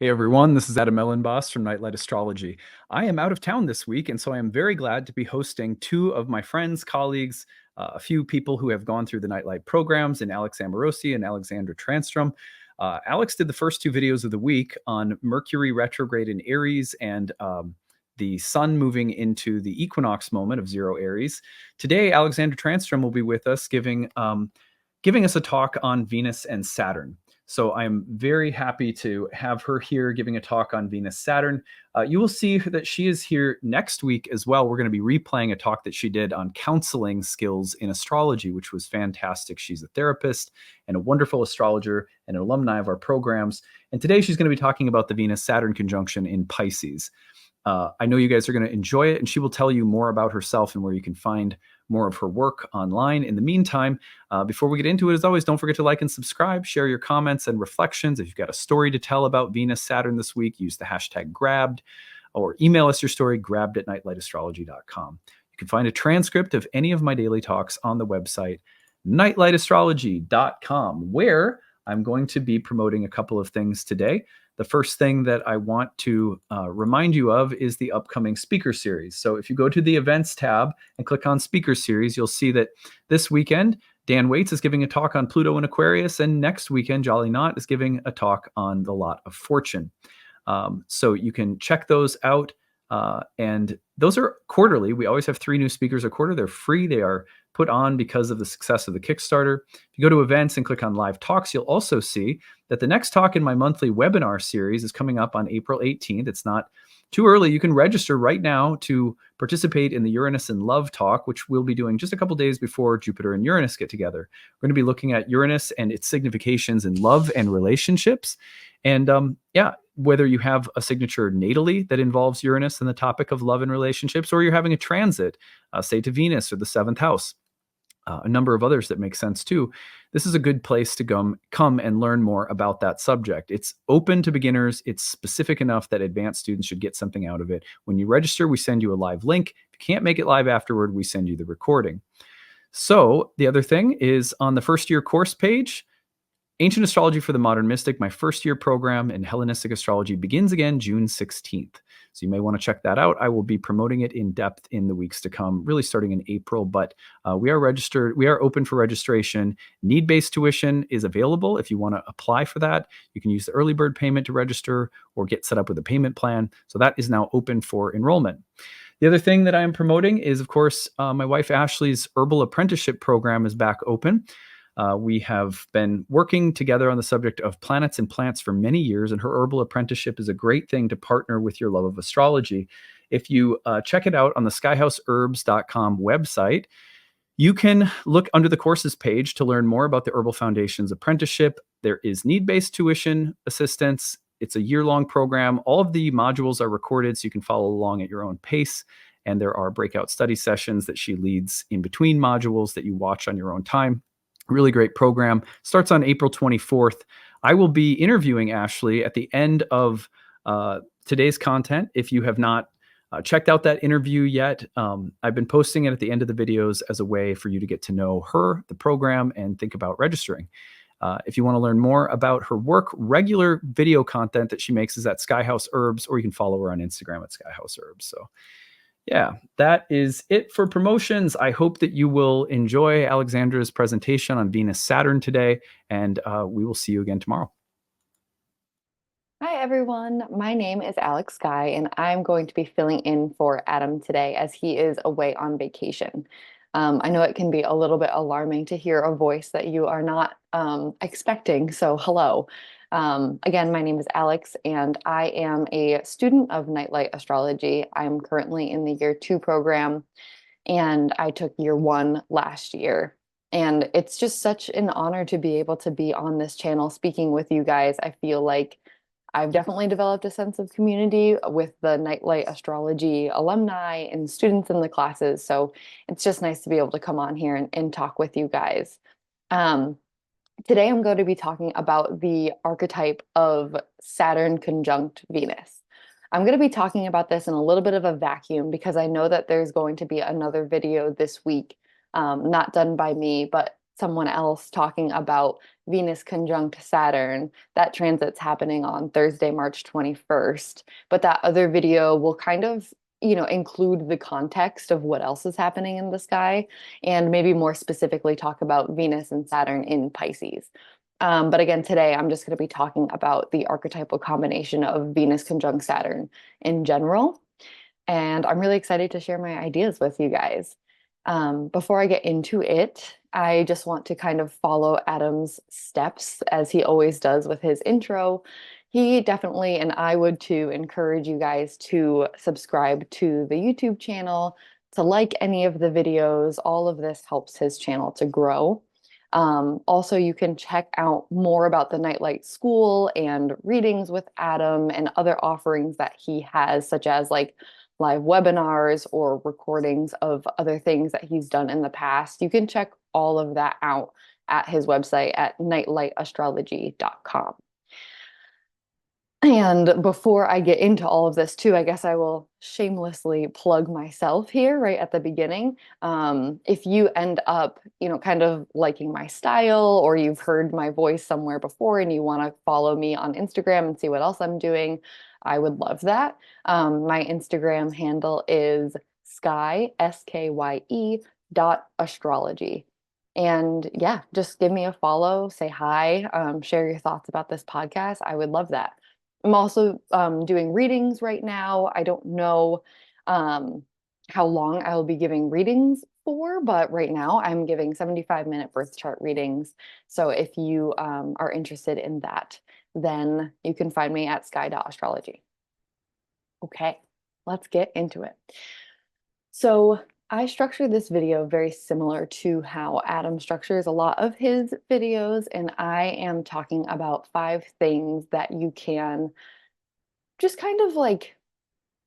Hey everyone, this is Elenbaas from Nightlight Astrology. I am out of town this week, and so I am very glad to be hosting two of my friends, colleagues, a few people who have gone through the Nightlight programs in Alex Amorosi and Alexandra Transtrom. Alex did the first two videos of the week on Mercury retrograde in Aries and the sun moving into the equinox moment of zero Aries. Today, Alexandra Transtrom will be with us giving us a talk on Venus and Saturn. So I'm very happy to have her here giving a talk on Venus-Saturn. You will see that she is here next week as well. We're going to be replaying a talk that she did on counseling skills in astrology, which was fantastic. She's a therapist and a wonderful astrologer and an alumni of our programs. And today she's going to be talking about the Venus-Saturn conjunction in Pisces. I know you guys are going to enjoy it, and she will tell you more about herself and where you can find more of her work online. In the meantime, before we get into it, as always, don't forget to like and subscribe, share your comments and reflections. If you've got a story to tell about Venus-Saturn this week, use the hashtag grabbed, or email us your story, grabbed@nightlightastrology.com. You can find a transcript of any of my daily talks on the website, nightlightastrology.com, where I'm going to be promoting a couple of things today. The first thing that I want to remind you of is the upcoming speaker series. So if you go to the events tab and click on speaker series, you'll see that this weekend, Dan Waits is giving a talk on Pluto and Aquarius, and next weekend, Jolly Knot is giving a talk on the Lot of Fortune. So you can check those out. And those are quarterly. We always have 3 new speakers a quarter. They're free. They are put on because of the success of the Kickstarter. If you go to events and click on live talks, you'll also see that the next talk in my monthly webinar series is coming up on April 18th. It's not too early. You can register right now to participate in the Uranus and Love talk, which we'll be doing just a couple days before Jupiter and Uranus get together. We're going to be looking at Uranus and its significations in love and relationships. And whether you have a signature natally that involves Uranus and the topic of love and relationships, or you're having a transit, say to Venus or the 7th house, a number of others that make sense too, this is a good place to come and learn more about that subject. It's open to beginners. It's specific enough that advanced students should get something out of it. When you register, we send you a live link. If you can't make it live afterward, we send you the recording. So the other thing is on the first year course page, Ancient Astrology for the Modern Mystic, my first year program in Hellenistic astrology, begins again June 16th. So you may want to check that out. I will be promoting it in depth in the weeks to come, really starting in April, but we are registered. We are open for registration. Need-based tuition is available. If you want to apply for that, you can use the early bird payment to register or get set up with a payment plan. So that is now open for enrollment. The other thing that I am promoting is, of course, my wife Ashley's Herbal apprenticeship program is back open. We have been working together on the subject of planets and plants for many years, and her Herbal apprenticeship is a great thing to partner with your love of astrology. If you check it out on the skyhouseherbs.com website, you can look under the courses page to learn more about the Herbal Foundation's apprenticeship. There is need-based tuition assistance. It's a year-long program. All of the modules are recorded, so you can follow along at your own pace. And there are breakout study sessions that she leads in between modules that you watch on your own time. Really great program. Starts on April 24th. I will be interviewing Ashley at the end of today's content. If you have not checked out that interview yet, I've been posting it at the end of the videos as a way for you to get to know her, the program, and think about registering. If you want to learn more about her work, regular video content that she makes is at Skyhouse Herbs, or you can follow her on Instagram at Skyhouse Herbs. So yeah, that is it for promotions. I hope that you will enjoy Alexandra's presentation on Venus-Saturn today, and we will see you again tomorrow. Hi, everyone. My name is Alex Skye, and I'm going to be filling in for Adam today as he is away on vacation. I know it can be a little bit alarming to hear a voice that you are not expecting, so hello. Again, my name is Alex, and I am a student of Nightlight Astrology. I'm currently in the year 2 program, and I took year 1 last year. And it's just such an honor to be able to be on this channel speaking with you guys. I feel like I've definitely developed a sense of community with the Nightlight Astrology alumni and students in the classes. So it's just nice to be able to come on here and talk with you guys. Today, I'm going to be talking about the archetype of Saturn conjunct Venus. I'm going to be talking about this in a little bit of a vacuum because I know that there's going to be another video this week, not done by me, but someone else talking about Venus conjunct Saturn. That transit's happening on Thursday, March 21st. But that other video will kind of, include the context of what else is happening in the sky and maybe more specifically talk about Venus and Saturn in Pisces. But again, today I'm just going to be talking about the archetypal combination of Venus conjunct Saturn in general. And I'm really excited to share my ideas with you guys. Before I get into it, I just want to kind of follow Adam's steps as he always does with his intro. He definitely, and I would too, encourage you guys to subscribe to the YouTube channel, to like any of the videos. All of this helps his channel to grow. Also, you can check out more about the Nightlight School and readings with Adam and other offerings that he has, such as like live webinars or recordings of other things that he's done in the past. You can check all of that out at his website at nightlightastrology.com. And before I get into all of this too, I guess I will shamelessly plug myself here right at the beginning. If you end up, kind of liking my style, or you've heard my voice somewhere before and you want to follow me on Instagram and see what else I'm doing, I would love that. My Instagram handle is Skye, Skye .astrology. And yeah, just give me a follow, say hi, share your thoughts about this podcast. I would love that. I'm also doing readings right now. I don't know how long I will be giving readings for, but right now I'm giving 75-minute birth chart readings. So if you are interested in that, then you can find me at skye.astrology. Okay, let's get into it. So I structured this video very similar to how Adam structures a lot of his videos, and I am talking about 5 things that you can just kind of like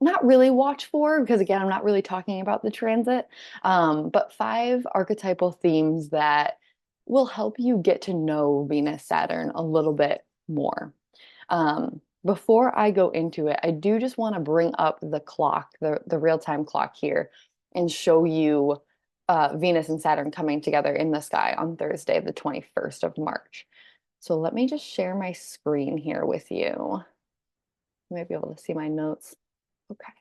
not really watch for, because again, I'm not really talking about the transit, but 5 archetypal themes that will help you get to know Venus Saturn a little bit more. Before I go into it, I do just want to bring up the clock, the real-time clock here, and show you Venus and Saturn coming together in the sky on Thursday, the 21st of March. So let me just share my screen here with you. You might be able to see my notes. Okay.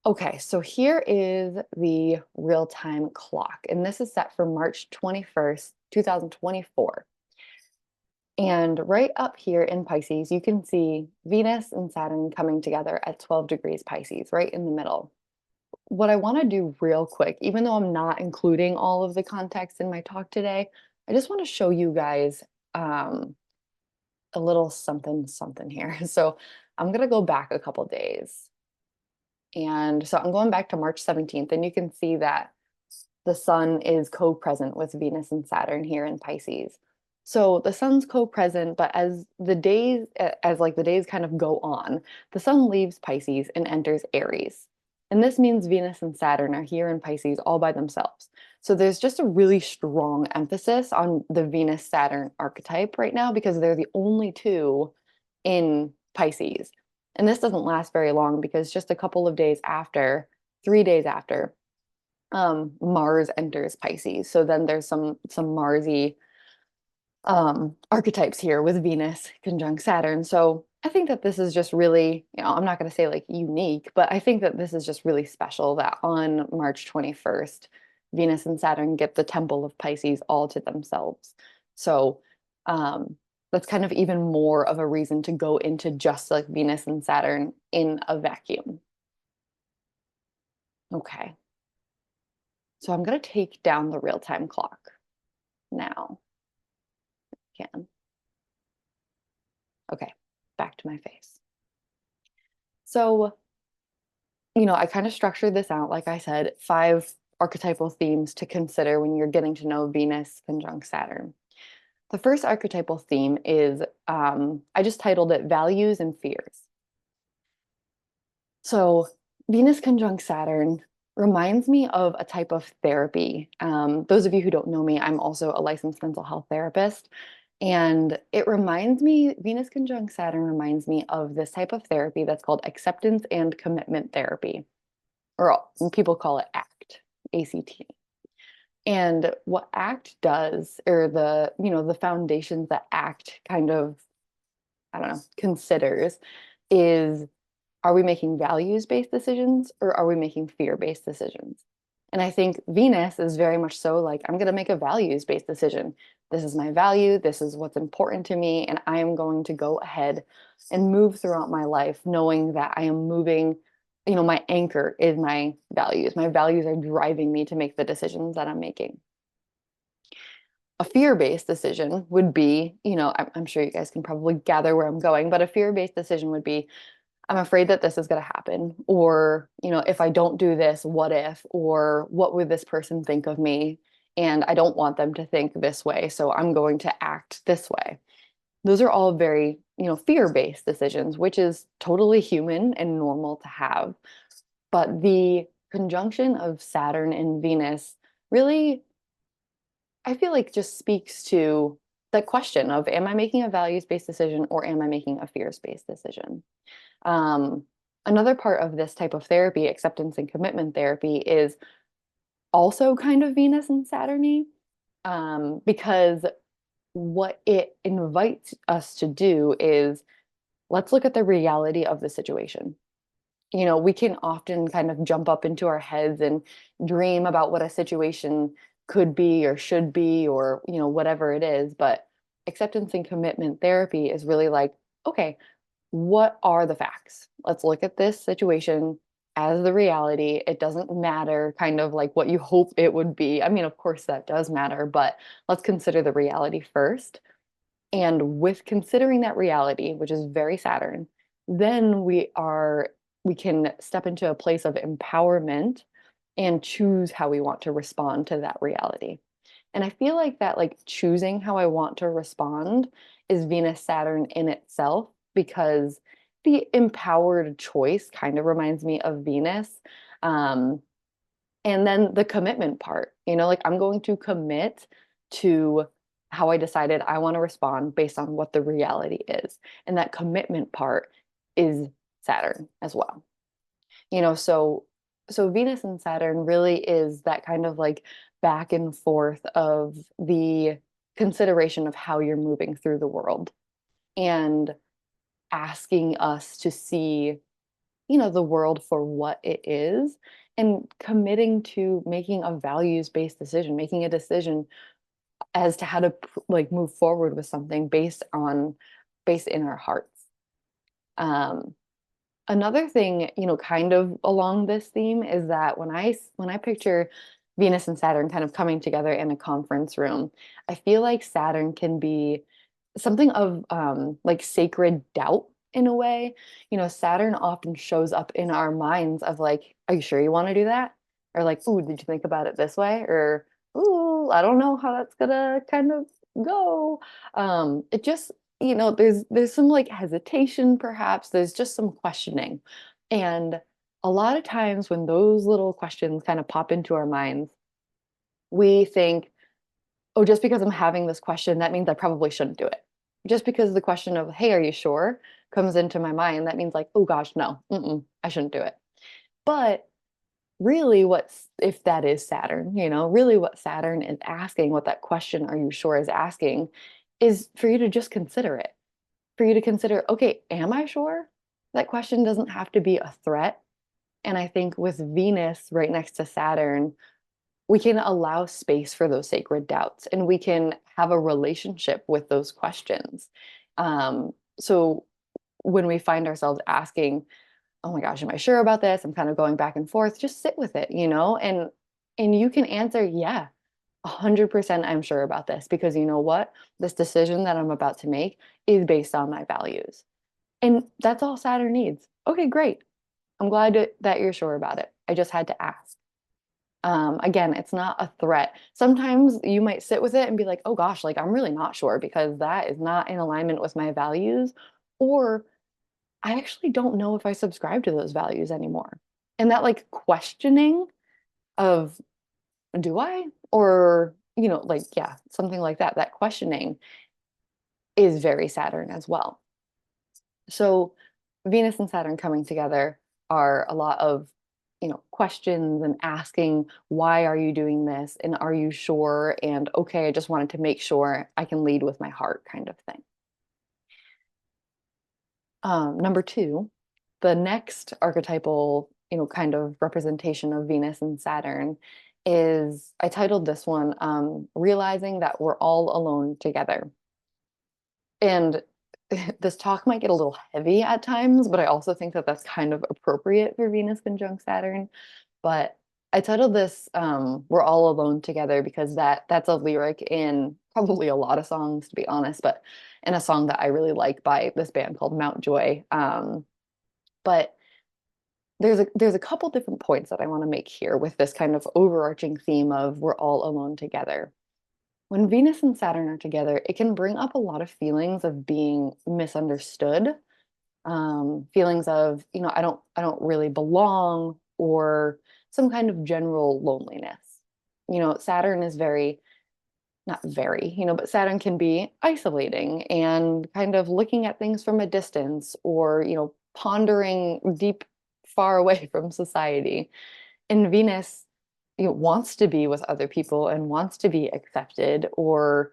Okay, so here is the real-time clock, and this is set for March 21st, 2024. And right up here in Pisces, you can see Venus and Saturn coming together at 12 degrees Pisces, right in the middle. What I want to do real quick, even though I'm not including all of the context in my talk today, I just want to show you guys a little something here. So I'm going to go back a couple days. And so I'm going back to March 17th, and you can see that the sun is co-present with Venus and Saturn here in Pisces. So the sun's co-present, but as the days kind of go on, the sun leaves Pisces and enters Aries. And this means Venus and Saturn are here in Pisces all by themselves. So there's just a really strong emphasis on the Venus-Saturn archetype right now because they're the only 2 in Pisces. And this doesn't last very long because just a couple of days after, 3 days after, Mars enters Pisces. So then there's some Marsy archetypes here with Venus conjunct Saturn. So I think that this is just really, I'm not going to say like unique, but I think that this is just really special that on March 21st, Venus and Saturn get the temple of Pisces all to themselves. So that's kind of even more of a reason to go into just like Venus and Saturn in a vacuum. Okay. So I'm going to take down the real-time clock now. Can. Okay, back to my face. So, I kind of structured this out, like I said, 5 archetypal themes to consider when you're getting to know Venus conjunct Saturn. The first archetypal theme is, I just titled it Values and Fears. So Venus conjunct Saturn reminds me of a type of therapy. Those of you who don't know me, I'm also a licensed mental health therapist. And Venus conjunct Saturn reminds me of this type of therapy that's called acceptance and commitment therapy, or people call it ACT, ACT. And what ACT does, or the foundations that ACT kind of, I don't know, considers is, are we making values-based decisions or are we making fear-based decisions? And I think Venus is very much so like, I'm going to make a values-based decision. This is my value. This is what's important to me. And I am going to go ahead and move throughout my life knowing that I am moving, my anchor is my values. My values are driving me to make the decisions that I'm making. A fear-based decision would be, I'm sure you guys can probably gather where I'm going, but a fear-based decision would be, I'm afraid that this is going to happen. Or, if I don't do this, what if? Or what would this person think of me? And I don't want them to think this way. So I'm going to act this way. Those are all very, fear-based decisions, which is totally human and normal to have. But the conjunction of Saturn and Venus really, I feel like, just speaks to the question of, am I making a values-based decision or am I making a fears-based decision? Um, Another part of this type of therapy, acceptance and commitment therapy, is also kind of Venus and Saturn-y, because what it invites us to do is, let's look at the reality of the situation. We can often kind of jump up into our heads and dream about what a situation could be or should be, or, whatever it is. But acceptance and commitment therapy is really like, okay, what are the facts? Let's look at this situation as the reality. It doesn't matter kind of like what you hope it would be. I mean, of course that does matter, but let's consider the reality first. And with considering that reality, which is very Saturn, then we can step into a place of empowerment and choose how we want to respond to that reality. And I feel like that, like, choosing how I want to respond is Venus Saturn in itself, because the empowered choice kind of reminds me of Venus. Um, and then the commitment part, like, I'm going to commit to how I decided I want to respond based on what the reality is. And that commitment part is Saturn as well. So Venus and Saturn really is that kind of like back and forth of the consideration of how you're moving through the world, and asking us to see, the world for what it is, and committing to making a values-based decision, making a decision as to how to like move forward with something based in our hearts. Um, Another thing, kind of along this theme, is that when I picture Venus and Saturn kind of coming together in a conference room, I feel like Saturn can be something of like sacred doubt in a way. Saturn often shows up in our minds of like, are you sure you want to do that? Or like, ooh, did you think about it this way? Or, ooh, I don't know how that's gonna kind of go. It just, there's some like hesitation, perhaps. There's just some questioning. And a lot of times when those little questions kind of pop into our minds, we think, oh, just because I'm having this question, that means I probably shouldn't do it. Just because the question of, hey, are you sure, comes into my mind, that means like, oh gosh, no, I shouldn't do it. But really, if that is Saturn, really what Saturn is asking, what that question, are you sure, is asking, is for you to just consider it. For you to consider, okay, am I sure? That question doesn't have to be a threat. And I think with Venus right next to Saturn, we can allow space for those sacred doubts, and we can have a relationship with those questions. So when we find ourselves asking, oh my gosh, am I sure about this? I'm kind of going back and forth, just sit with it, and you can answer, yeah, 100% I'm sure about this, because you know what? This decision that I'm about to make is based on my values. And that's all Saturn needs. Okay, great. I'm glad that you're sure about it. I just had to ask. Again, it's not a threat. Sometimes you might sit with it and be like, oh gosh, like, I'm really not sure because that is not in alignment with my values. Or I actually don't know if I subscribe to those values anymore. And that like questioning of, do I? Or, like, yeah, something like that. That questioning is very Saturn as well. So Venus and Saturn coming together are a lot of, questions and asking, why are you doing this? And are you sure? And okay, I just wanted to make sure I can lead with my heart kind of thing. Number two, the next archetypal, kind of representation of Venus and Saturn is, I titled this one, Realizing That We're All Alone Together. And this talk might get a little heavy at times, but I also think that that's kind of appropriate for Venus conjunct Saturn. But I titled this We're All Alone Together because that's a lyric in probably a lot of songs, to be honest, but in a song that I really like by this band called Mount Joy. But there's a couple different points that I want to make here with this kind of overarching theme of we're all alone together. When Venus and Saturn are together, it can bring up a lot of feelings of being misunderstood, feelings of, I don't really belong, or some kind of general loneliness. Saturn is very, not very, but Saturn can be isolating and kind of looking at things from a distance, or, pondering deep, far away from society. And Venus, wants to be with other people and wants to be accepted, or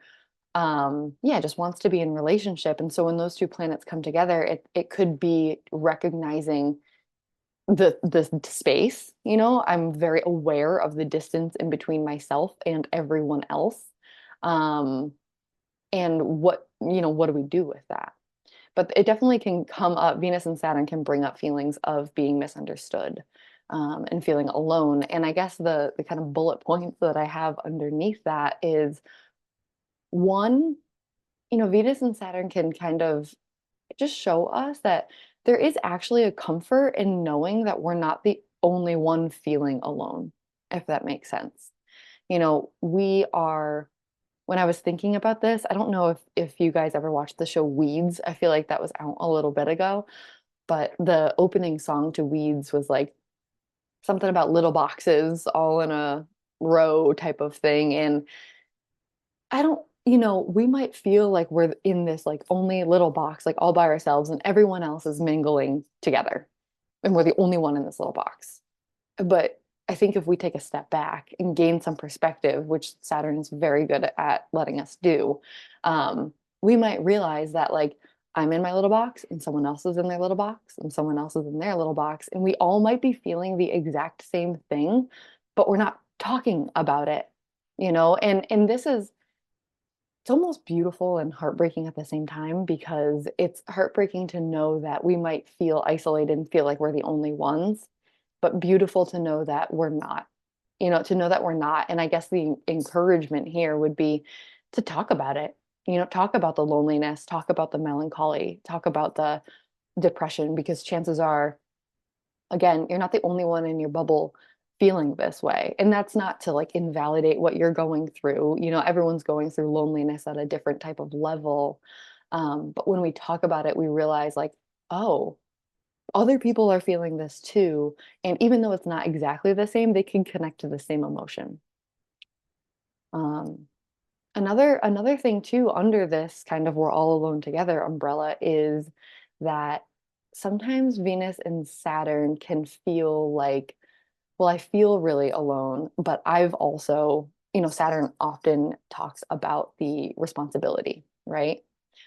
yeah, just wants to be in relationship. And so when those two planets come together, it could be recognizing the space. I'm very aware of the distance in between myself and everyone else. um and what do we do with that? But it definitely can come up. Venus and Saturn can bring up feelings of being misunderstood, and feeling alone. And I guess the kind of bullet points that I have underneath that is, one, Venus and Saturn can kind of just show us that there is actually a comfort in knowing that we're not the only one feeling alone, if that makes sense. We are, when I was thinking about this, I don't know if you guys ever watched the show Weeds. I feel like that was out a little bit ago, but the opening song to Weeds was like something about little boxes all in a row type of thing. And I don't, we might feel like we're in this like only little box, like all by ourselves, and everyone else is mingling together, and we're the only one in this little box. But I think if we take a step back and gain some perspective, which Saturn is very good at letting us do, we might realize that, like, I'm in my little box and someone else is in their little box and someone else is in their little box. And we all might be feeling the exact same thing, but we're not talking about it, and this is, it's almost beautiful and heartbreaking at the same time, because it's heartbreaking to know that we might feel isolated and feel like we're the only ones, but beautiful to know that we're not, to know that we're not. And I guess the encouragement here would be to talk about it, talk about the loneliness, talk about the melancholy, talk about the depression, because chances are, again, you're not the only one in your bubble feeling this way. And that's not to like invalidate what you're going through. Everyone's going through loneliness at a different type of level. But when we talk about it, we realize, like, oh, other people are feeling this too. And even though it's not exactly the same, they can connect to the same emotion. Um, another thing too, under this kind of we're all alone together umbrella, is that sometimes Venus and Saturn can feel like, well, I feel really alone, but I've also, Saturn often talks about the responsibility, right?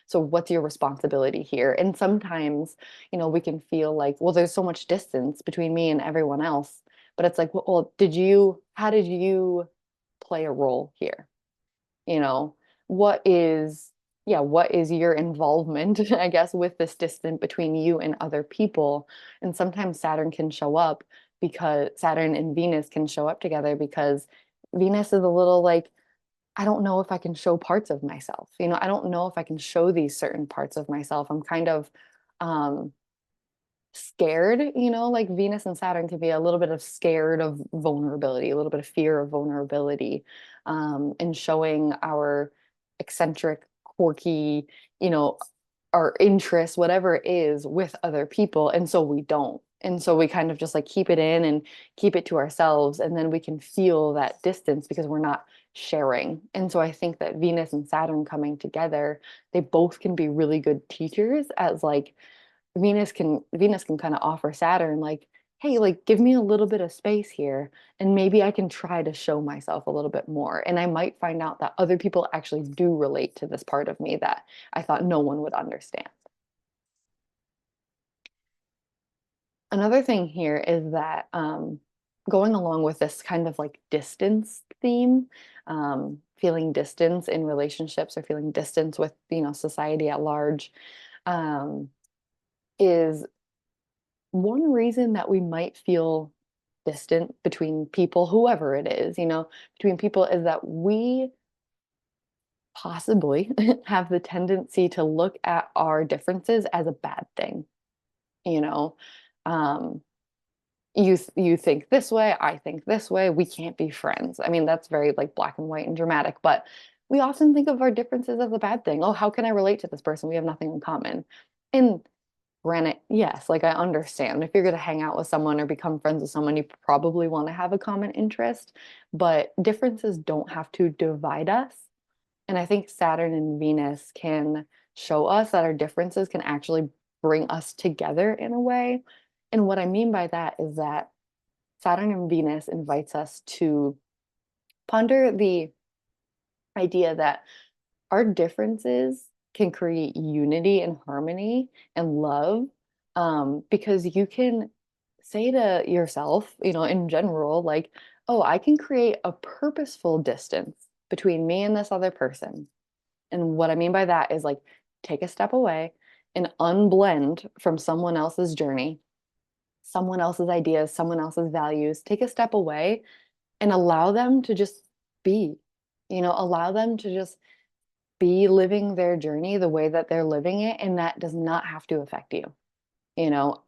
So what's your responsibility here? And sometimes, we can feel like, well, there's so much distance between me and everyone else. But it's like, well, how did you play a role here? You know, what is, yeah, what is your involvement, I guess, with this distance between you and other people? And sometimes Saturn can show up, because Saturn and Venus can show up together because Venus is a little like, I don't know if I can show parts of myself. I don't know if I can show these certain parts of myself. I'm kind of um scared, like Venus and Saturn can be a little bit of scared of vulnerability, a little bit of fear of vulnerability, and showing our eccentric, quirky, you know, our interests, whatever it is, with other people. And so we don't. And so we kind of just like keep it in and keep it to ourselves. And then we can feel that distance because we're not sharing. And so I think that Venus and Saturn coming together, they both can be really good teachers, as like Venus can kind of offer Saturn like, hey, like give me a little bit of space here and maybe I can try to show myself a little bit more. And I might find out that other people actually do relate to this part of me that I thought no one would understand. Another thing here is that going along with this kind of like distance theme, feeling distance in relationships or feeling distance with, society at large, um, is one reason that we might feel distant between people, whoever it is, between people, is that we possibly have the tendency to look at our differences as a bad thing, you know. Um, you think this way, I think this way, we can't be friends. I mean, that's very like black and white and dramatic, but we often think of our differences as a bad thing. Oh, how can I relate to this person? We have nothing in common. And granted, yes, like I understand if you're going to hang out with someone or become friends with someone, you probably want to have a common interest, but differences don't have to divide us. And I think Saturn and Venus can show us that our differences can actually bring us together in a way. And what I mean by that is that Saturn and Venus invites us to ponder the idea that our differences can create unity and harmony and love, because you can say to yourself, in general, like, oh, I can create a purposeful distance between me and this other person. And what I mean by that is like take a step away and unblend from someone else's journey, someone else's ideas, someone else's values. Take a step away and allow them to just be, allow them to just be living their journey the way that they're living it. And that does not have to affect you.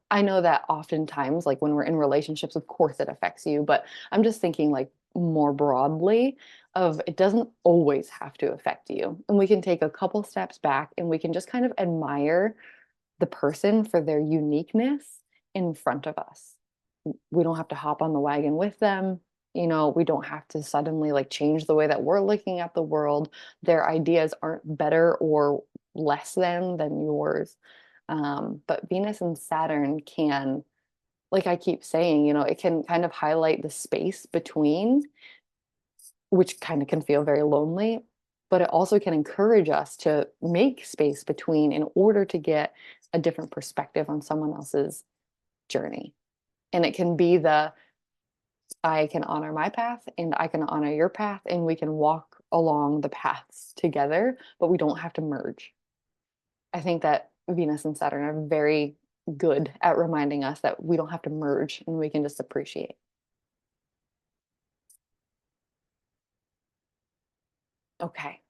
I know that oftentimes, like when we're in relationships, of course it affects you, but I'm just thinking like more broadly of it doesn't always have to affect you. And we can take a couple steps back and we can just kind of admire the person for their uniqueness in front of us. We don't have to hop on the wagon with them. We don't have to suddenly like change the way that we're looking at the world. Their ideas aren't better or less than yours. But Venus and Saturn can, like I keep saying, it can kind of highlight the space between, which kind of can feel very lonely, but it also can encourage us to make space between in order to get a different perspective on someone else's journey. And it can be I can honor my path and I can honor your path, and we can walk along the paths together, but we don't have to merge. I think that Venus and Saturn are very good at reminding us that we don't have to merge and we can just appreciate. Okay.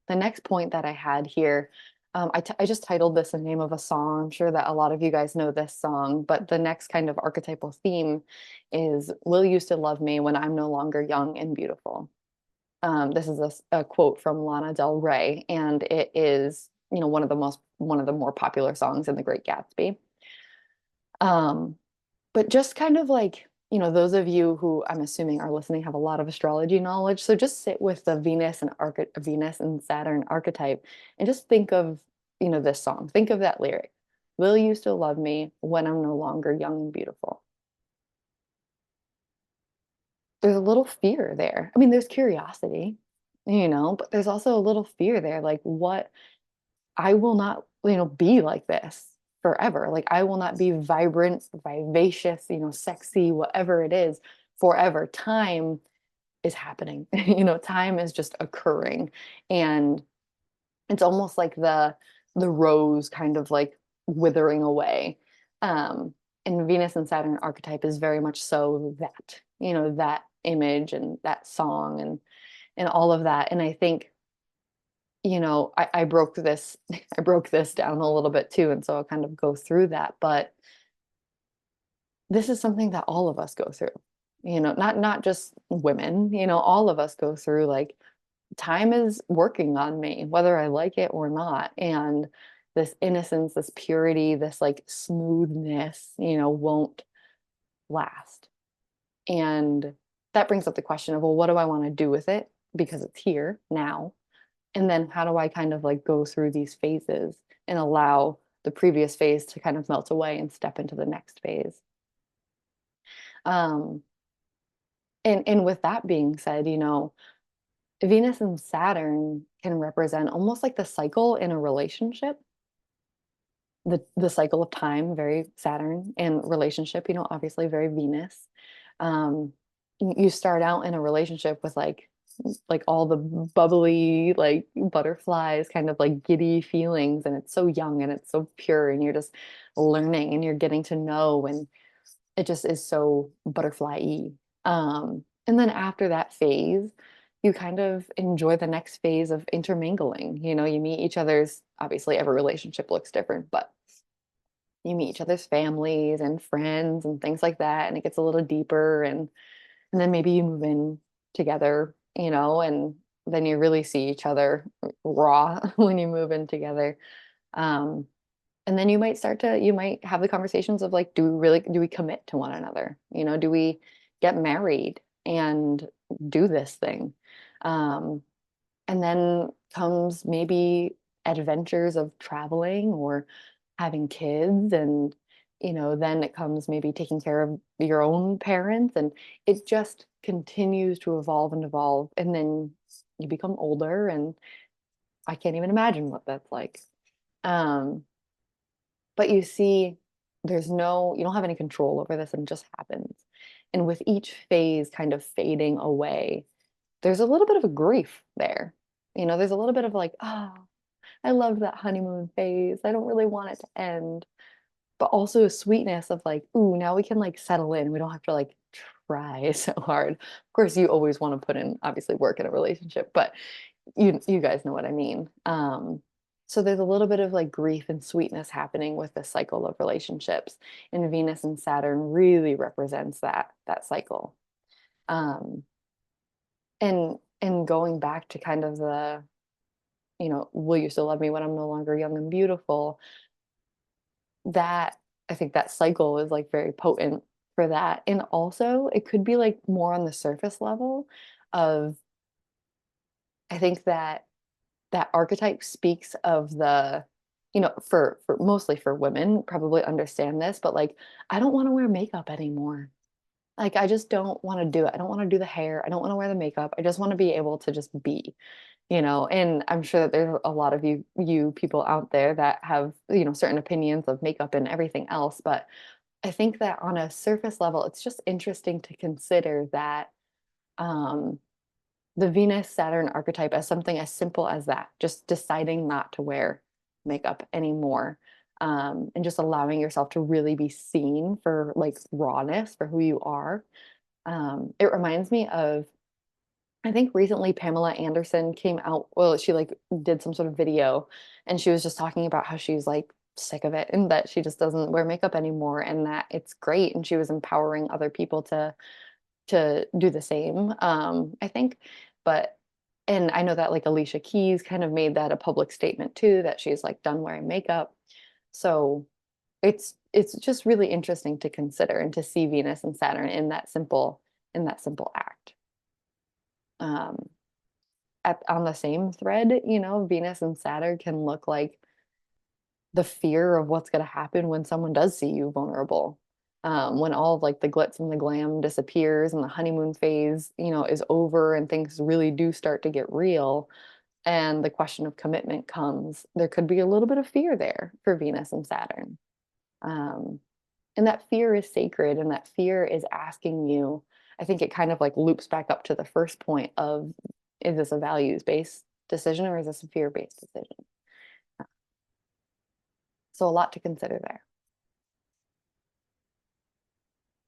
The next point that I had here, I just titled this the name of a song. I'm sure that a lot of you guys know this song, but the next kind of archetypal theme is Will You Still Love Me When I'm No Longer Young and Beautiful? This is a quote from Lana Del Rey, and it is, one of the more popular songs in The Great Gatsby. Um, but just kind of like, those of you who I'm assuming are listening have a lot of astrology knowledge. So just sit with the Venus and Saturn archetype and just think of, this song. Think of that lyric. Will you still love me when I'm no longer young and beautiful? There's a little fear there. I mean, there's curiosity, but there's also a little fear there. Like, what? I will not, be like this forever. Like, I will not be vibrant, vivacious, sexy, whatever it is forever. Time is happening. Time is just occurring. And it's almost like the rose kind of like withering away. Um, and Venus and Saturn archetype is very much so that, that image and that song and all of that. And I think, I broke this I broke this down a little bit too, and so I'll kind of go through that. But this is something that all of us go through, not just women, all of us go through. Like, time is working on me, whether I like it or not. And this innocence, this purity, this like smoothness, won't last. And that brings up the question of, well, what do I want to do with it? Because it's here now. And then how do I kind of like go through these phases and allow the previous phase to kind of melt away and step into the next phase? Um, and with that being said, Venus and Saturn can represent almost like the cycle in a relationship, the cycle of time, very Saturn, and relationship, obviously very Venus. Um, you start out in a relationship with like all the bubbly like butterflies, kind of like giddy feelings, and it's so young and it's so pure, and you're just learning and you're getting to know, and it just is so butterfly-y. And then after that phase, you kind of enjoy the next phase of intermingling. You meet each other's, obviously every relationship looks different, but you meet each other's families and friends and things like that, and it gets a little deeper, and then maybe you move in together, and then you really see each other raw when you move in together. Um, and then you might have the conversations of like, do we commit to one another? Do we get married and do this thing? Um, and then comes maybe adventures of traveling or having kids, and then it comes maybe taking care of your own parents, and it just continues to evolve, and then you become older, and I can't even imagine what that's like. Um, but you see, you don't have any control over this, and it just happens. And with each phase kind of fading away, there's a little bit of a grief there. There's a little bit of like, oh, I loved that honeymoon phase. I don't really want it to end. But also a sweetness of like, ooh, now we can like settle in. We don't have to like try so hard. Of course, you always want to put in obviously work in a relationship, but you guys know what I mean. So there's a little bit of like grief and sweetness happening with the cycle of relationships. And Venus and Saturn really represents that cycle. Um, and going back to kind of the, will you still love me when I'm no longer young and beautiful? That I think that cycle is like very potent for that. And also it could be like more on the surface level of, I think that archetype speaks of the, for mostly for women probably understand this, but like, I don't want to wear makeup anymore. Like, I just don't want to do it. I don't want to do the hair. I don't want to wear the makeup. I just want to be able to just be, and I'm sure that there's a lot of you people out there that have, certain opinions of makeup and everything else. But I think that on a surface level, it's just interesting to consider that um, the Venus Saturn archetype as something as simple as that, just deciding not to wear makeup anymore. And just allowing yourself to really be seen for like rawness for who you are. It reminds me of, I think recently Pamela Anderson came out, well, she like did some sort of video, and she was just talking about how she's like sick of it and that she just doesn't wear makeup anymore, and that it's great, and she was empowering other people to do the same. I think, but and I know that like Alicia Keys kind of made that a public statement too, that she's like done wearing makeup. So it's just really interesting to consider and to see Venus and Saturn in that simple act. Um, on the same thread, Venus and Saturn can look like the fear of what's going to happen when someone does see you vulnerable. When all of like the glitz and the glam disappears and the honeymoon phase, is over, and things really do start to get real, and the question of commitment comes, there could be a little bit of fear there for Venus and Saturn. Um, and that fear is sacred, and that fear is asking you, I think it kind of like loops back up to the first point of, is this a values-based decision or is this a fear-based decision? So a lot to consider there.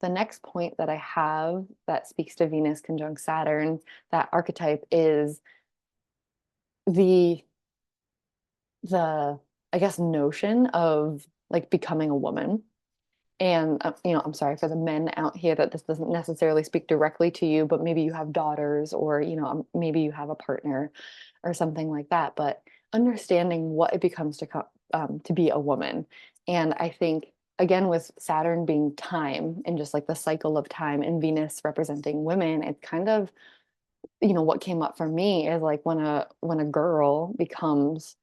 The next point that I have that speaks to Venus conjunct Saturn, that archetype, is the the I guess notion of like becoming a woman. And I'm sorry for the men out here that this doesn't necessarily speak directly to you, but maybe you have daughters, or maybe you have a partner or something like that. But understanding what it becomes to be a woman, and I think again with Saturn being time and just like the cycle of time, and Venus representing women, it's kind of what came up for me is like when a girl becomes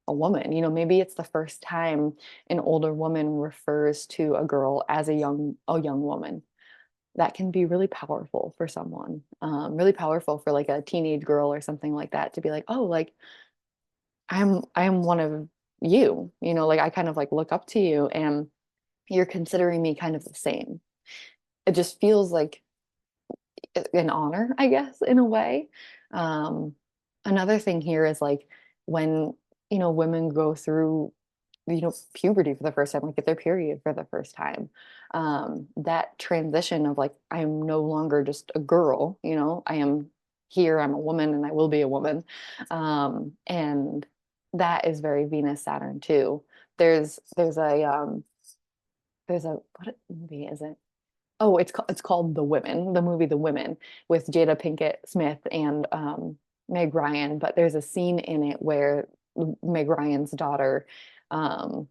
a woman, maybe it's the first time an older woman refers to a girl as a young woman. that can be really powerful for someone, really powerful for like a teenage girl or something like that to be like, oh, like I'm one of you, like I kind of like look up to you and you're considering me kind of the same. It just feels like an honor, I guess, in a way. Um, Another thing here is like when, women go through, puberty for the first time, like get their period for the first time. That transition of like, I am no longer just a girl, I am here, I'm a woman and I will be a woman. And that is very Venus Saturn too. There's a what movie is it? Oh, it's called The Women, the movie The Women with Jada Pinkett Smith and Meg Ryan. But there's a scene in it where Meg Ryan's daughter, um,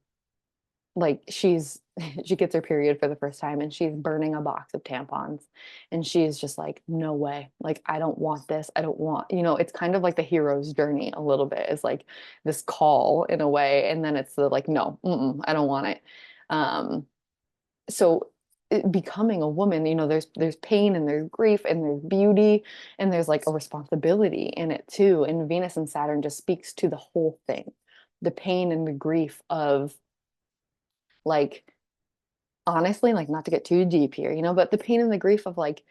like she gets her period for the first time and she's burning a box of tampons, and she's just like, no way, like I don't want this. I don't want, it's kind of like the hero's journey a little bit. It's like this call in a way, and then it's the like, no, I don't want it. Um, so becoming a woman, there's pain and there's grief and there's beauty and there's like a responsibility in it too. And Venus and Saturn just speaks to the whole thing, the pain and the grief of like, honestly, like not to get too deep here, but the pain and the grief of like,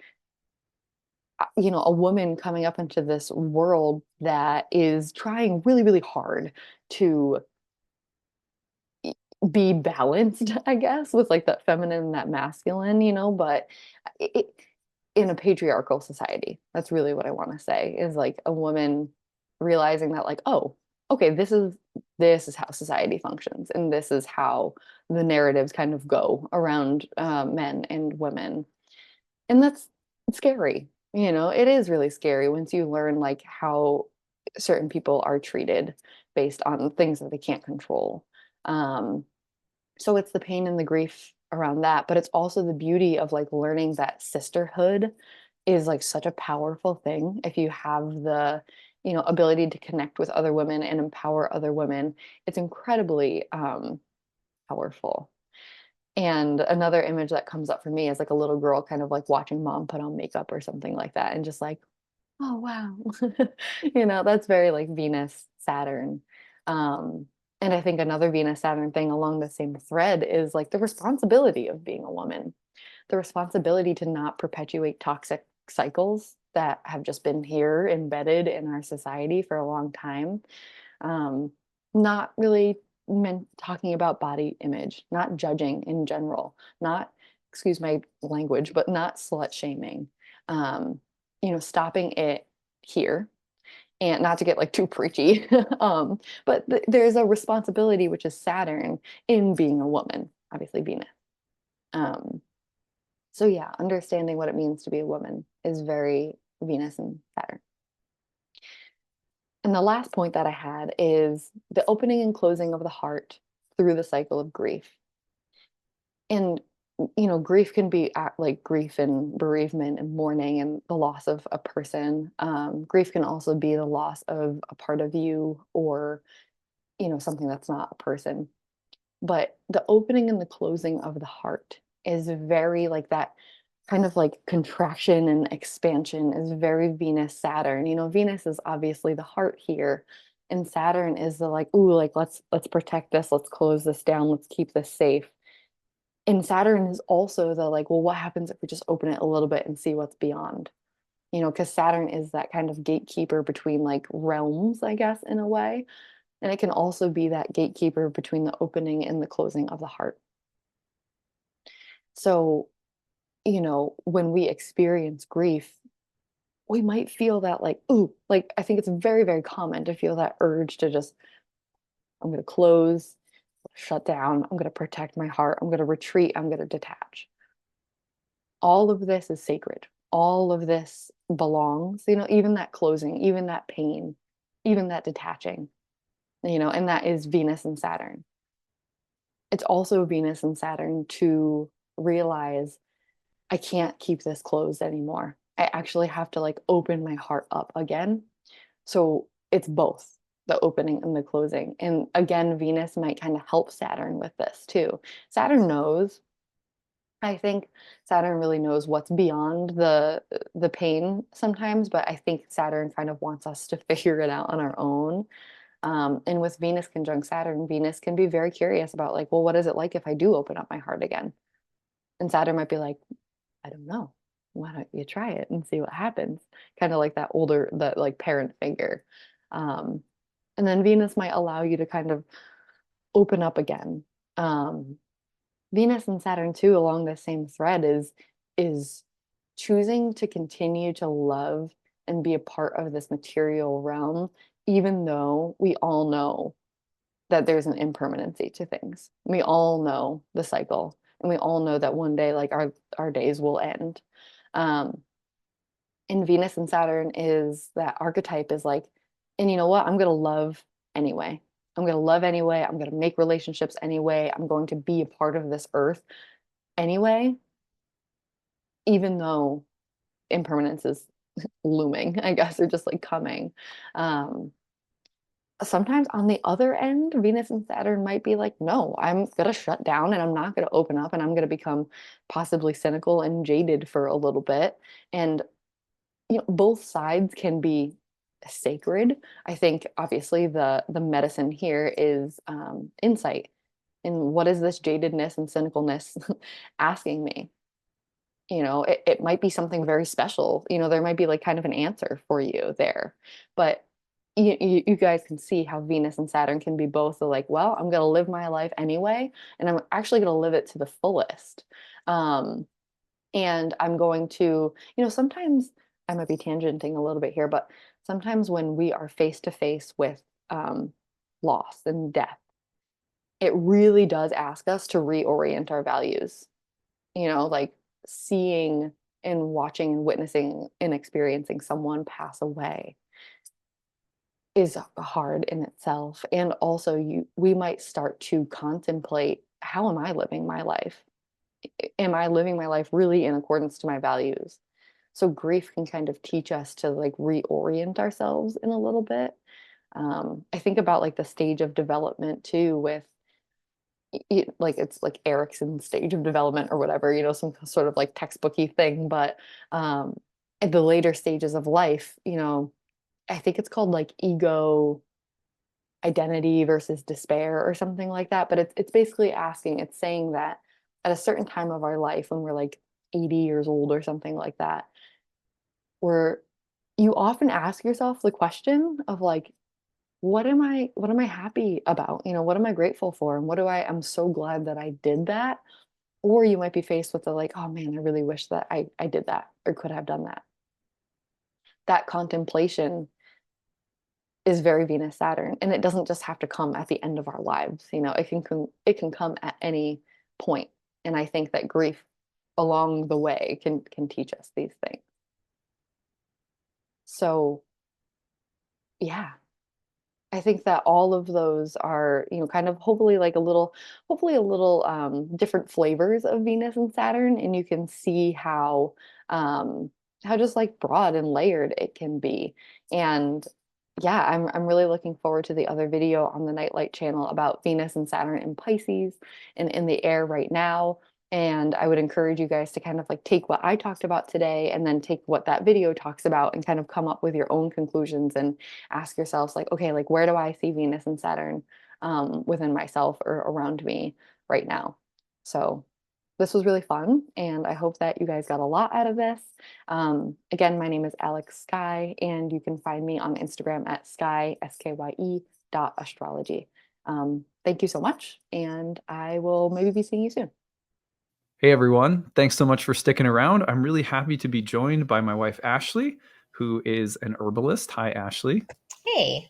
a woman coming up into this world that is trying really, really hard to be balanced, I guess, with like that feminine and that masculine, but it, in a patriarchal society, that's really what I want to say, is like a woman realizing that like, oh, okay, this is how society functions, and this is how the narratives kind of go around men and women, and that's scary. It is really scary once you learn like how certain people are treated based on things that they can't control. Um, so it's the pain and the grief around that, but it's also the beauty of like learning that sisterhood is like such a powerful thing if you have the, ability to connect with other women and empower other women. It's incredibly powerful. And another image that comes up for me is like a little girl kind of like watching mom put on makeup or something like that and just like, oh wow. That's very like Venus Saturn. um and I think another Venus Saturn thing along the same thread is like the responsibility of being a woman, the responsibility to not perpetuate toxic cycles that have just been here embedded in our society for a long time. Not really meant talking about body image, not judging in general, not, excuse my language, but not slut shaming. um Stopping it here, and not to get like too preachy. But there's a responsibility, which is Saturn, in being a woman, obviously Venus. um so yeah, understanding what it means to be a woman is very Venus and Saturn. And the last point that I had is the opening and closing of the heart through the cycle of grief. And grief can be like grief and bereavement and mourning and the loss of a person. Grief can also be the loss of a part of you, or something that's not a person. But the opening and the closing of the heart is very like that kind of like contraction and expansion is very Venus Saturn. Venus is obviously the heart here, and Saturn is the like, ooh, like let's protect this, let's close this down, let's keep this safe. And Saturn is also the like, well, what happens if we just open it a little bit and see what's beyond? Because Saturn is that kind of gatekeeper between like realms, I guess, in a way. And it can also be that gatekeeper between the opening and the closing of the heart. So, when we experience grief, we might feel that like, ooh, like I think it's very, very common to feel that urge to just, I'm going to close, shut down, I'm going to protect my heart, I'm going to retreat, I'm going to detach. All of this is sacred. All of this belongs, even that closing, even that pain, even that detaching, and that is Venus and Saturn. It's also Venus and Saturn to realize I can't keep this closed anymore. I actually have to like open my heart up again. So it's both the opening and the closing. And again, Venus might kind of help Saturn with this too. Saturn knows, I think Saturn really knows what's beyond the pain sometimes, but I think Saturn kind of wants us to figure it out on our own. And with Venus conjunct Saturn, Venus can be very curious about like, well, what is it like if I do open up my heart again? And Saturn might be like, I don't know. Why don't you try it and see what happens? Kind of like that older, that like parent figure. Um, and then Venus might allow you to kind of open up again. Um, Venus and Saturn too, along the same thread, is choosing to continue to love and be a part of this material realm, even though we all know that there's an impermanency to things. We all know the cycle, and we all know that one day, like our days will end. Um, and Venus and Saturn is that archetype is like, and you know what? I'm gonna love anyway. I'm gonna love anyway. I'm gonna make relationships anyway. I'm going to be a part of this earth anyway, even though impermanence is looming, I guess, or just like coming. Um, Sometimes on the other end, Venus and Saturn might be like, no, I'm gonna shut down and I'm not gonna open up and I'm gonna become possibly cynical and jaded for a little bit. And both sides can be sacred. I think obviously the medicine here is insight. And what is this jadedness and cynicalness asking me? It might be something very special. There might be like kind of an answer for you there. But you guys can see how Venus and Saturn can be both the like, well, I'm going to live my life anyway, and I'm actually going to live it to the fullest. Um, and I'm going to, sometimes I might be tangenting a little bit here, but sometimes when we are face to face with loss and death, it really does ask us to reorient our values, like seeing and watching and witnessing and experiencing someone pass away is hard in itself. And also we might start to contemplate, how am I living my life? Am I living my life really in accordance to my values? So grief can kind of teach us to like reorient ourselves in a little bit. I think about like the stage of development too, with like it's like Erickson's stage of development or whatever, some sort of like textbooky thing. But at the later stages of life, I think it's called like ego identity versus despair or something like that. But it's basically it's saying that at a certain time of our life, when we're like 80 years old or something like that, where you often ask yourself the question of like, what am I happy about? What am I grateful for? And I'm so glad that I did that. Or you might be faced with the like, oh man, I really wish that I did that or could have done that. That contemplation is very Venus Saturn, and it doesn't just have to come at the end of our lives. It can come at any point. And I think that grief along the way can teach us these things. So yeah, I think that all of those are, kind of hopefully a little different flavors of Venus and Saturn, and you can see how just like broad and layered it can be. And yeah, I'm really looking forward to the other video on the Nightlight channel about Venus and Saturn in Pisces and in the air right now. And I would encourage you guys to kind of like take what I talked about today and then take what that video talks about and kind of come up with your own conclusions and ask yourselves like, okay, like where do I see Venus and Saturn within myself or around me right now? So this was really fun, and I hope that you guys got a lot out of this. Again, my name is Alex Skye, and you can find me on Instagram at skye, skye, .astrology. Thank you so much, and I will maybe be seeing you soon. Hey everyone, thanks so much for sticking around. I'm really happy to be joined by my wife Ashley, who is an herbalist. Hi, Ashley. Hey.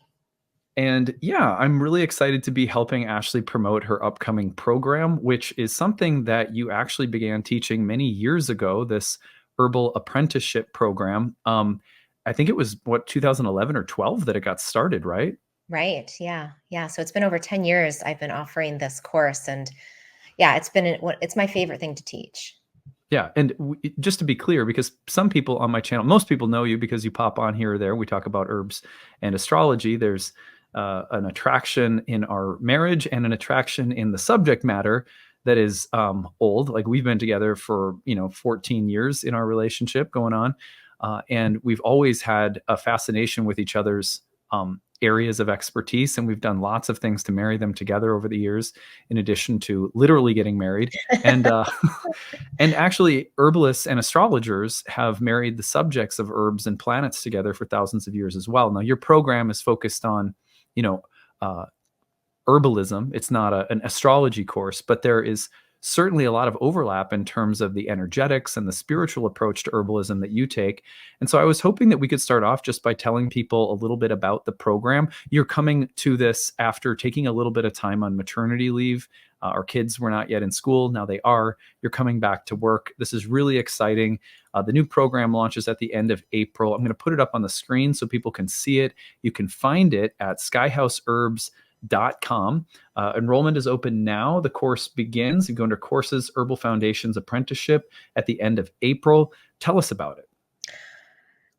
And yeah, I'm really excited to be helping Ashley promote her upcoming program, which is something that you actually began teaching many years ago, this Herbal apprenticeship program. I think it was 2011 or 12 that it got started, right? Right. Yeah. Yeah. So it's been over 10 years I've been offering this course, and yeah, it's my favorite thing to teach. Yeah. And just to be clear, because some people on my channel, most people know you because you pop on here or there. We talk about herbs and astrology. There's an attraction in our marriage and an attraction in the subject matter that is old. Like we've been together for 14 years in our relationship going on, and we've always had a fascination with each other's areas of expertise, and we've done lots of things to marry them together over the years, in addition to literally getting married. And and actually, herbalists and astrologers have married the subjects of herbs and planets together for thousands of years as well. Now, your program is focused on, you know, herbalism. It's not an astrology course, but there is certainly a lot of overlap in terms of the energetics and the spiritual approach to herbalism that you take. And so I was hoping that we could start off just by telling people a little bit about the program. You're coming to this after taking a little bit of time on maternity leave. Our kids were not yet in school. Now they are. You're coming back to work. This is really exciting. The new program launches at the end of April. I'm going to put it up on the screen so people can see it. You can find it at skyhouseherbs.com. Enrollment is open now. The course begins. You go under courses, Herbal Foundations Apprenticeship at the end of April. Tell us about it.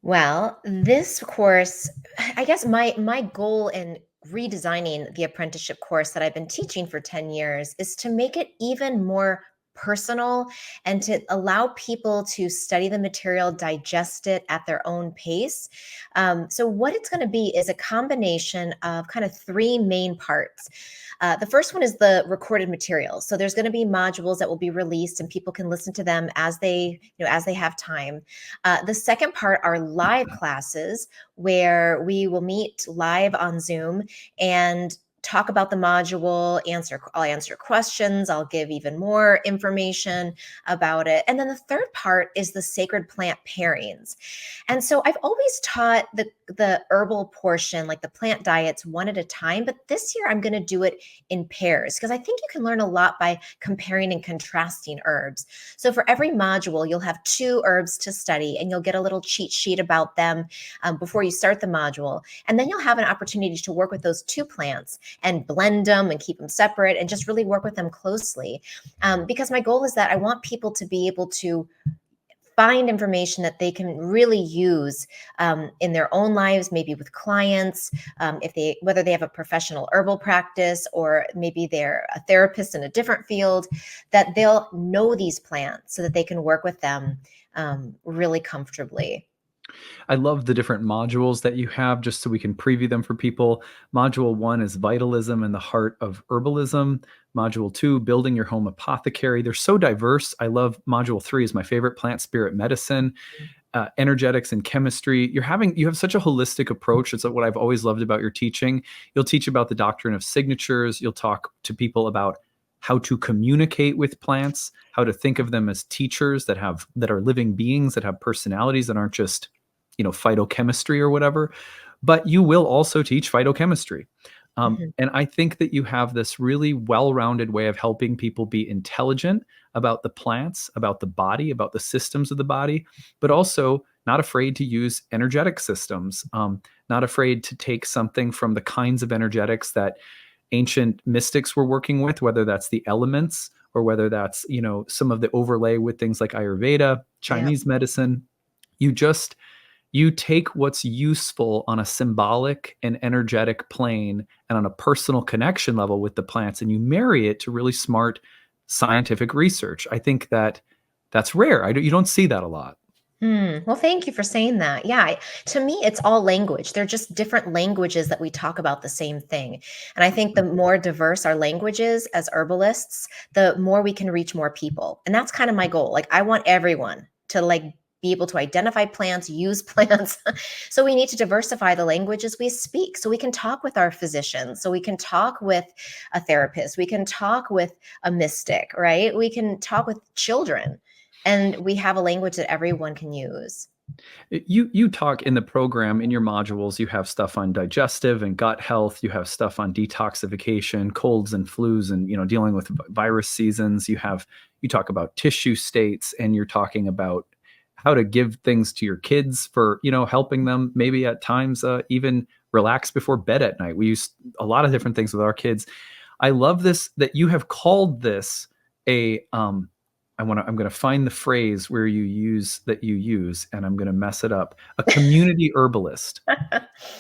Well, this course, I guess my goal in redesigning the apprenticeship course that I've been teaching for 10 years is to make it even more personal and to allow people to study the material, digest it at their own pace. So what it's going to be is a combination of kind of three main parts. The first one is the recorded material. So there's going to be modules that will be released and people can listen to them as they have time. The second part are live classes where we will meet live on Zoom and talk about the module, I'll answer questions, I'll give even more information about it. And then the third part is the sacred plant pairings. And so I've always taught the herbal portion, like the plant diets, one at a time, but this year I'm going to do it in pairs because I think you can learn a lot by comparing and contrasting herbs. So for every module, you'll have 2 herbs to study and you'll get a little cheat sheet about them before you start the module. And then you'll have an opportunity to work with those 2 plants and blend them and keep them separate and just really work with them closely. Because my goal is that I want people to be able to find information that they can really use in their own lives, maybe with clients, whether they have a professional herbal practice or maybe they're a therapist in a different field, that they'll know these plants so that they can work with them really comfortably. I love the different modules that you have just so we can preview them for people. Module 1 is Vitalism and the Heart of Herbalism. Module 2, Building Your Home Apothecary. They're so diverse. I love Module 3 is my favorite, Plant Spirit Medicine. Energetics and chemistry. You have such a holistic approach. It's what I've always loved about your teaching. You'll teach about the doctrine of signatures. You'll talk to people about how to communicate with plants, how to think of them as teachers that are living beings that have personalities that aren't just phytochemistry or whatever, but you will also teach phytochemistry. And I think that you have this really well-rounded way of helping people be intelligent about the plants, about the body, about the systems of the body, but also not afraid to use energetic systems, not afraid to take something from the kinds of energetics that ancient mystics were working with, whether that's the elements or whether that's, some of the overlay with things like Ayurveda, Chinese medicine. You take what's useful on a symbolic and energetic plane and on a personal connection level with the plants, and you marry it to really smart scientific research. I think that's rare. You don't see that a lot. Well, thank you for saying that. Yeah, to me, it's all language. They're just different languages that we talk about the same thing. And I think the more diverse our languages as herbalists, the more we can reach more people. And that's kind of my goal. Like, I want everyone to be able to identify plants, use plants. So we need to diversify the languages we speak so we can talk with our physicians, so we can talk with a therapist, we can talk with a mystic, right? We can talk with children, and we have a language that everyone can use. You talk in the program, in your modules, you have stuff on digestive and gut health. You have stuff on detoxification, colds and flus, and dealing with virus seasons. You talk about tissue states, and you're talking about how to give things to your kids for, helping them maybe at times even relax before bed at night. We use a lot of different things with our kids. I love this, that you have called this a I'm going to find the phrase where you use, and I'm going to mess it up. A community herbalist.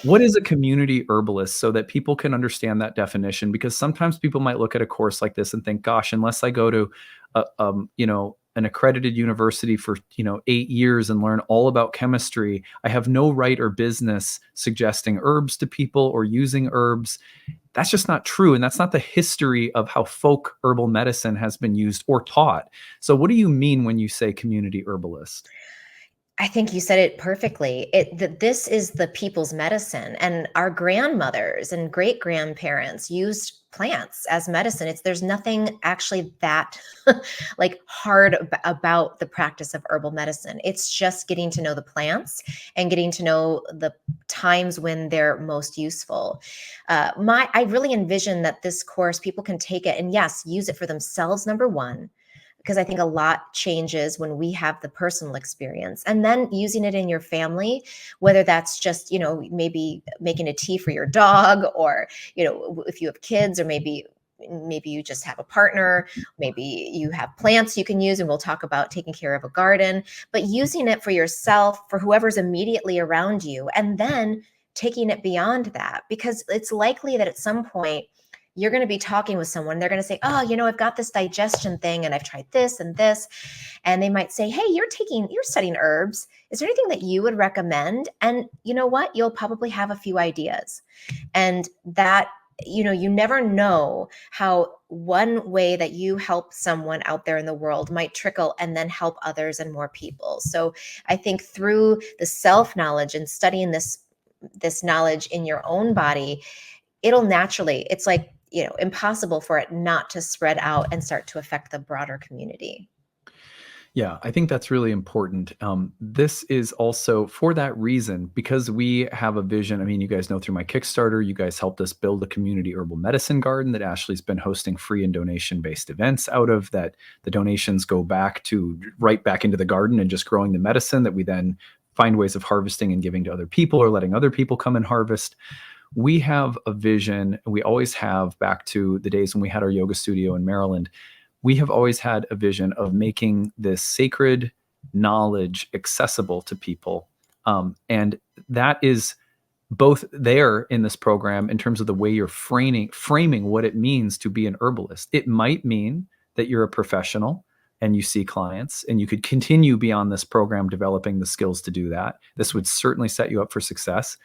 What is a community herbalist, so that people can understand that definition? Because sometimes people might look at a course like this and think, gosh, unless I go to an accredited university for 8 years and learn all about chemistry, I have no right or business suggesting herbs to people or using herbs. That's just not true. And that's not the history of how folk herbal medicine has been used or taught. So what do you mean when you say community herbalist? I think you said it perfectly. This is the people's medicine, and our grandmothers and great grandparents used plants as medicine. There's nothing actually that like hard about the practice of herbal medicine. It's just getting to know the plants and getting to know the times when they're most useful. I really envision that this course, people can take it and, yes, use it for themselves, number one, because I think a lot changes when we have the personal experience, and then using it in your family, whether that's just, maybe making a tea for your dog, or, if you have kids, or maybe you just have a partner, maybe you have plants you can use, and we'll talk about taking care of a garden, but using it for yourself, for whoever's immediately around you, and then taking it beyond that, because it's likely that at some point you're going to be talking with someone. They're going to say, oh, I've got this digestion thing and I've tried this and this. And they might say, hey, you're studying herbs. Is there anything that you would recommend? And you know what? You'll probably have a few ideas. And that, you never know how one way that you help someone out there in the world might trickle and then help others and more people. So I think through the self-knowledge and studying this knowledge in your own body, it'll naturally, it's like, impossible for it not to spread out and start to affect the broader community. Yeah, I think that's really important. This is also for that reason, because we have a vision. I mean, you guys know through my Kickstarter, you guys helped us build a community herbal medicine garden that Ashley's been hosting free and donation-based events out of, that the donations go right back into the garden and just growing the medicine that we then find ways of harvesting and giving to other people, or letting other people come and harvest. We have a vision, and we always have, back to the days when we had our yoga studio in Maryland. We have always had a vision of making this sacred knowledge accessible to people. And that is both there in this program in terms of the way you're framing what it means to be an herbalist. It might mean that you're a professional and you see clients, and you could continue beyond this program developing the skills to do that. This would certainly set you up for success.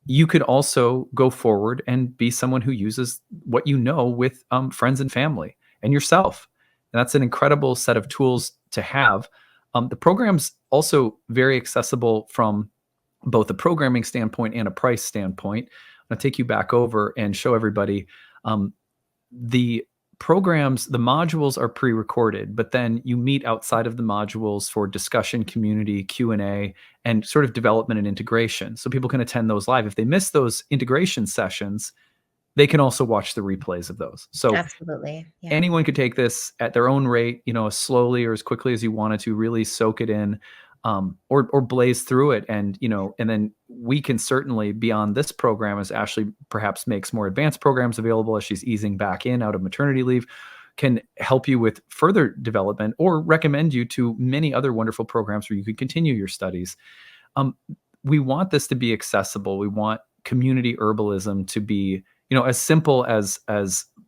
You could also go forward and be someone who uses what you know with friends and family and yourself. And that's an incredible set of tools to have. The program's also very accessible from both a programming standpoint and a price standpoint. I'm going to take you back over and show everybody the programs. The modules are pre-recorded, but then you meet outside of the modules for discussion, community, Q&A, and sort of development and integration. So people can attend those live. If they miss those integration sessions, they can also watch the replays of those. So absolutely, yeah. Anyone could take this at their own rate, as slowly or as quickly as you wanted to, really soak it in, or blaze through it. And, and then we can certainly, beyond this program, as Ashley perhaps makes more advanced programs available as she's easing back in out of maternity leave, can help you with further development or recommend you to many other wonderful programs where you could continue your studies. We want this to be accessible. We want community herbalism to be, as simple as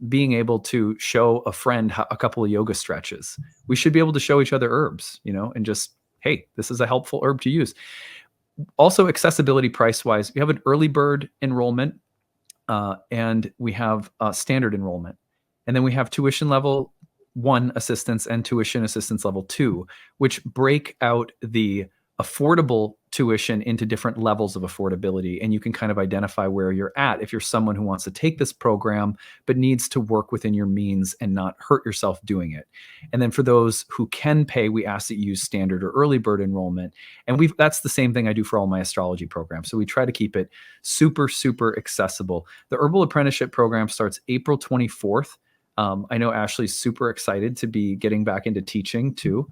being able to show a friend a couple of yoga stretches. We should be able to show each other herbs, and just, hey, this is a helpful herb to use. Also, accessibility price-wise, we have an early bird enrollment, and we have standard enrollment. And then we have tuition level 1 assistance and tuition assistance level 2, which break out the affordable tuition into different levels of affordability. And you can kind of identify where you're at if you're someone who wants to take this program, but needs to work within your means and not hurt yourself doing it. And then for those who can pay, we ask that you use standard or early bird enrollment. And that's the same thing I do for all my astrology programs. So we try to keep it super, super accessible. The Herbal Apprenticeship program starts April 24th. I know Ashley's super excited to be getting back into teaching too.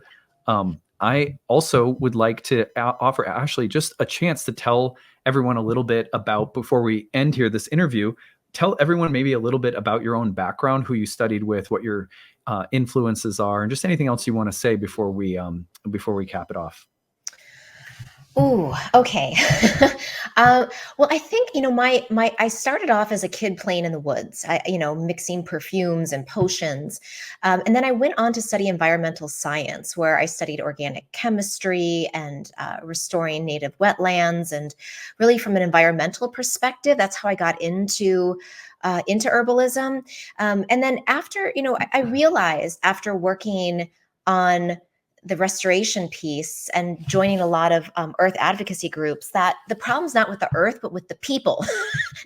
I also would like to offer Ashley just a chance to tell everyone a little bit about, before we end here this interview, tell everyone maybe a little bit about your own background, who you studied with, what your influences are, and just anything else you want to say before we cap it off. Ooh, okay. Well, I think, I started off as a kid playing in the woods, mixing perfumes and potions. And then I went on to study environmental science, where I studied organic chemistry and restoring native wetlands. And really, from an environmental perspective, that's how I got into herbalism. And then after, I realized after working on the restoration piece and joining a lot of earth advocacy groups, that the problem's not with the earth, but with the people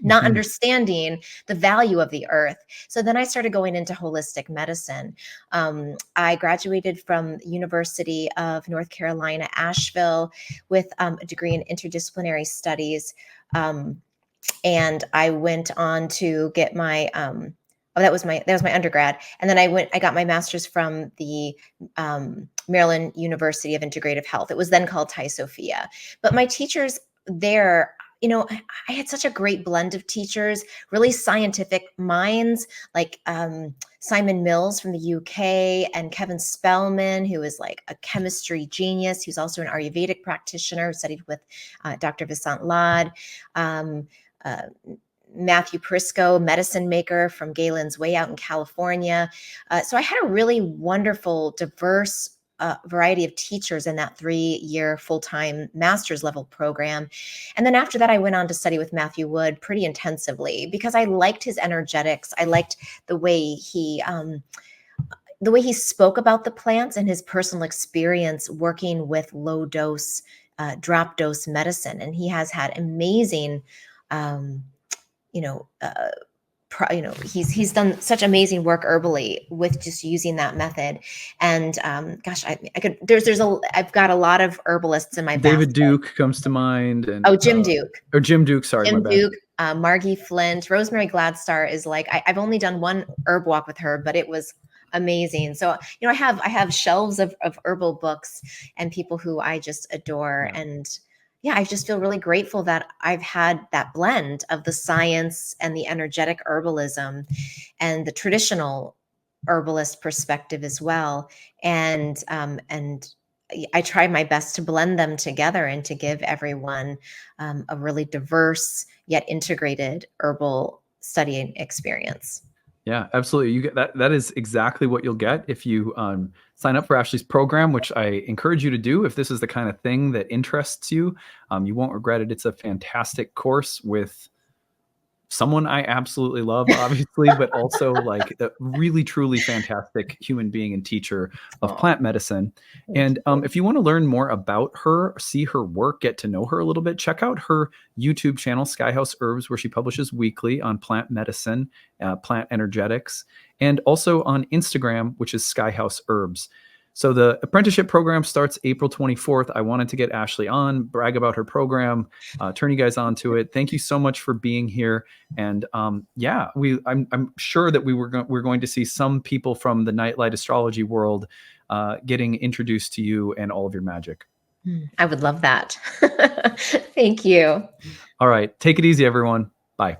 not understanding the value of the earth. So then I started going into holistic medicine. I graduated from University of North Carolina, Asheville, with a degree in interdisciplinary studies. And I went on to get my that was my undergrad, and then I got my master's from the Maryland University of Integrative Health. It was then called Tai Sophia. But my teachers there, I had such a great blend of teachers, really scientific minds, like Simon Mills from the UK, and Kevin Spellman, who is like a chemistry genius, who's also an Ayurvedic practitioner, who studied with Dr. Vasant Lad. Matthew Prisco, medicine maker from Galen's Way out in California. So I had a really wonderful, diverse variety of teachers in that 3-year full-time master's level program. And then after that, I went on to study with Matthew Wood pretty intensively, because I liked his energetics. I liked the way he spoke about the plants and his personal experience working with low dose, drop dose medicine. And he has had amazing he's done such amazing work herbally with just using that method. And gosh, I've got a lot of herbalists in my David basket. Duke comes to mind, and Jim Duke, Jim Duke. Sorry, my bad. Duke, Margie Flint, Rosemary Gladstar is like, I've only done one herb walk with her, but it was amazing. So, I have shelves of herbal books and people who I just adore. Yeah. And I just feel really grateful that I've had that blend of the science and the energetic herbalism and the traditional herbalist perspective as well. And I try my best to blend them together and to give everyone a really diverse yet integrated herbal studying experience. Yeah, absolutely. You get that. That is exactly what you'll get if you sign up for Ashley's program, which I encourage you to do. If this is the kind of thing that interests you, you won't regret it. It's a fantastic course with someone I absolutely love, obviously, but also like a really, truly fantastic human being and teacher of plant medicine. And if you want to learn more about her, see her work, get to know her a little bit, check out her YouTube channel, Skyhouse Herbs, where she publishes weekly on plant medicine, plant energetics, and also on Instagram, which is Skyhouse Herbs. So the apprenticeship program starts April 24th. I wanted to get Ashley on, brag about her program, turn you guys on to it. Thank you so much for being here. And I'm sure that we're going to see some people from the Nightlight astrology world getting introduced to you and all of your magic. I would love that. Thank you. All right. Take it easy, everyone. Bye.